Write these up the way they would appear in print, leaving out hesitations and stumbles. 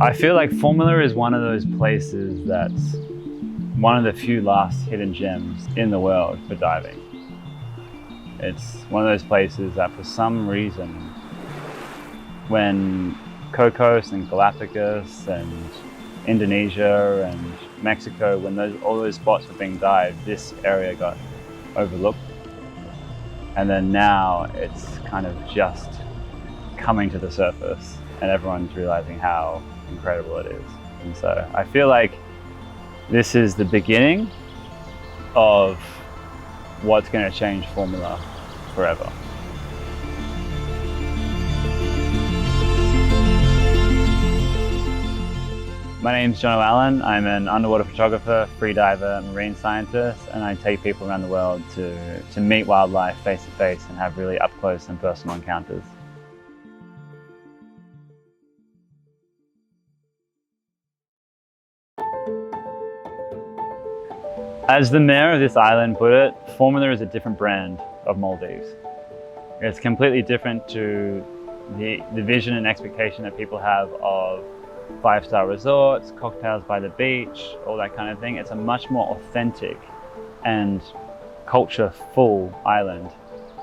I feel like Fuvahmulah is one of those places that's one of the few last hidden gems in the world for diving. It's one of those places that for some reason, when Cocos and Galapagos and Indonesia and Mexico, when all those spots were being dived, this area got overlooked. And then now it's kind of just coming to the surface and everyone's realizing how incredible it is. And so I feel like this is the beginning of what's going to change Fuvahmulah forever. My name's John O'Allen. I'm an underwater photographer, freediver, marine scientist, and I take people around the world to meet wildlife face to face and have really up close and personal encounters. As the mayor of this island put it, Fuvahmulah is a different brand of Maldives. It's completely different to the vision and expectation that people have of five-star resorts, cocktails by the beach, all that kind of thing. It's a much more authentic and culture-full island.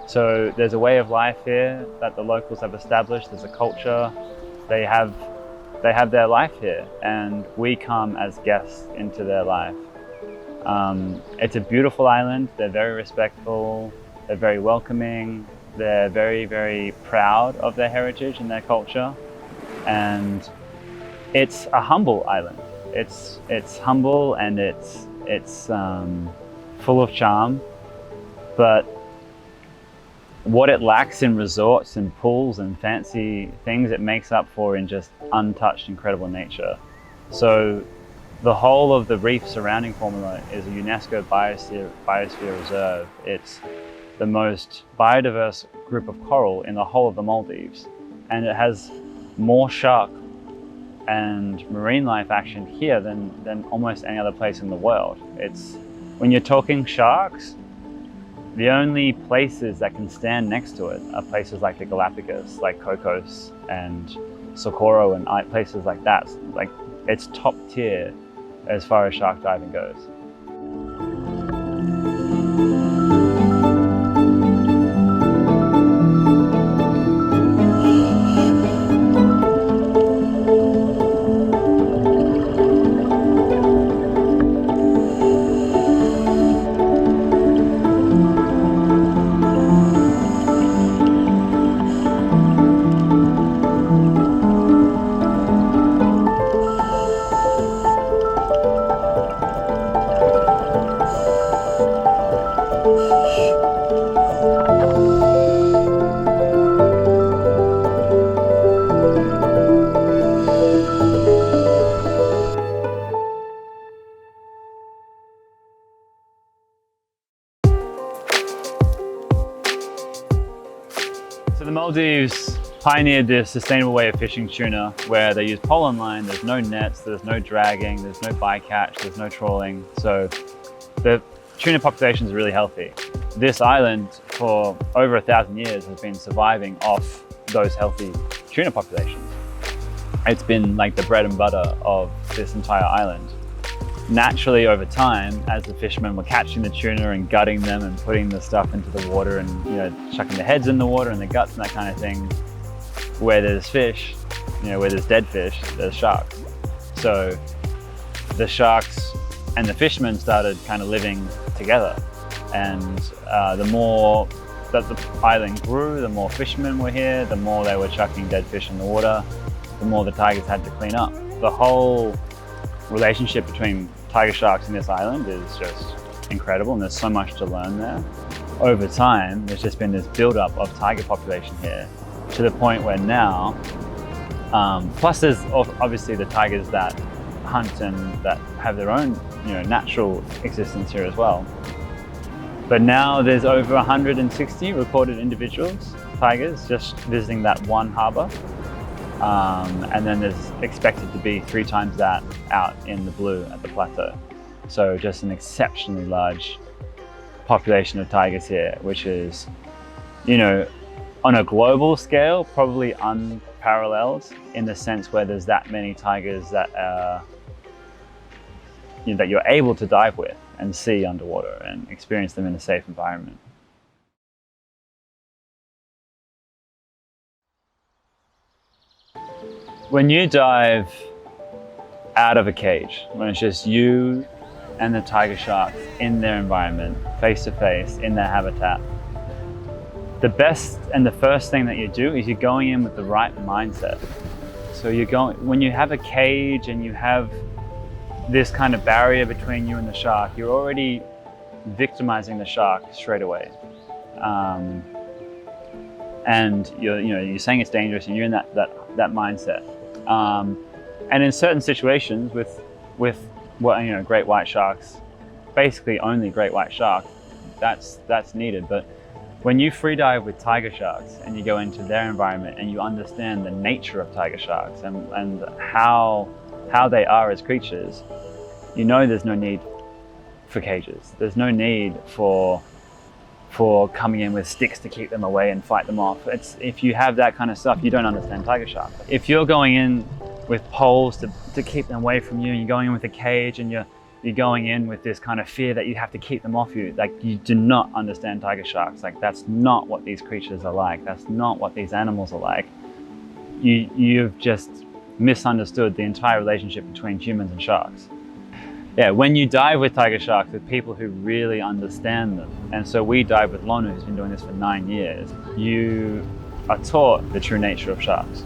So there's a way of life here that the locals have established. There's a culture. They have their life here, and we come as guests into their life. It's a beautiful island. They're very respectful. They're very welcoming. They're very, very proud of their heritage and their culture. And it's a humble island. It's humble and it's full of charm. But what it lacks in resorts and pools and fancy things, it makes up for in just untouched, incredible nature. So the whole of the reef surrounding Fuvahmulah is a UNESCO biosphere reserve. It's the most biodiverse group of coral in the whole of the Maldives. And it has more shark and marine life action here than almost any other place in the world. When you're talking sharks, the only places that can stand next to it are places like the Galapagos, like Cocos and Socorro and places like that. Like, it's top tier as far as shark diving goes. So the Maldives pioneered this sustainable way of fishing tuna where they use pole and line. There's no nets, there's no dragging, there's no bycatch, there's no trawling. So the tuna population is really healthy. This island for over 1,000 years has been surviving off those healthy tuna populations. It's been like the bread and butter of this entire island. Naturally, over time, as the fishermen were catching the tuna and gutting them and putting the stuff into the water and, you know, chucking the heads in the water and the guts and that kind of thing, where there's fish, you know, where there's dead fish, there's sharks. So the sharks and the fishermen started kind of living together. And the more that the island grew, the more fishermen were here, the more they were chucking dead fish in the water, the more the tigers had to clean up. The whole relationship between tiger sharks in this island is just incredible, and there's so much to learn there. Over time, there's just been this build-up of tiger population here to the point where now, plus there's obviously the tigers that hunt and that have their own, you know, natural existence here as well. But now there's over 160 recorded individuals, tigers, just visiting that one harbour. And then there's expected to be 3 times that out in the blue at the plateau. So just an exceptionally large population of tigers here, which is, you know, On a global scale, probably unparalleled in the sense where there's that many tigers that that you're able to dive with and see underwater and experience them in a safe environment. When you dive out of a cage, when it's just you and the tiger sharks in their environment, face to face, in their habitat, the best and the first thing that you do is you're going in with the right mindset. So when you have a cage and you have this kind of barrier between you and the shark, you're already victimizing the shark straight away. And you're saying it's dangerous and you're in that mindset. And in certain situations with great white sharks, basically only great white shark, that's needed. But when you free dive with tiger sharks and you go into their environment and you understand the nature of tiger sharks and how they are as creatures, there's no need for cages. There's no need for coming in with sticks to keep them away and fight them off. If you have that kind of stuff, you don't understand tiger sharks. If you're going in with poles to keep them away from you, and you're going in with a cage and you're going in with this kind of fear that you have to keep them off you, like, you do not understand tiger sharks. Like, that's not what these creatures are like. That's not what these animals are like. You've just misunderstood the entire relationship between humans and sharks. Yeah, when you dive with tiger sharks with people who really understand them, and so we dive with Lonu, who's been doing this for 9 years, you are taught the true nature of sharks.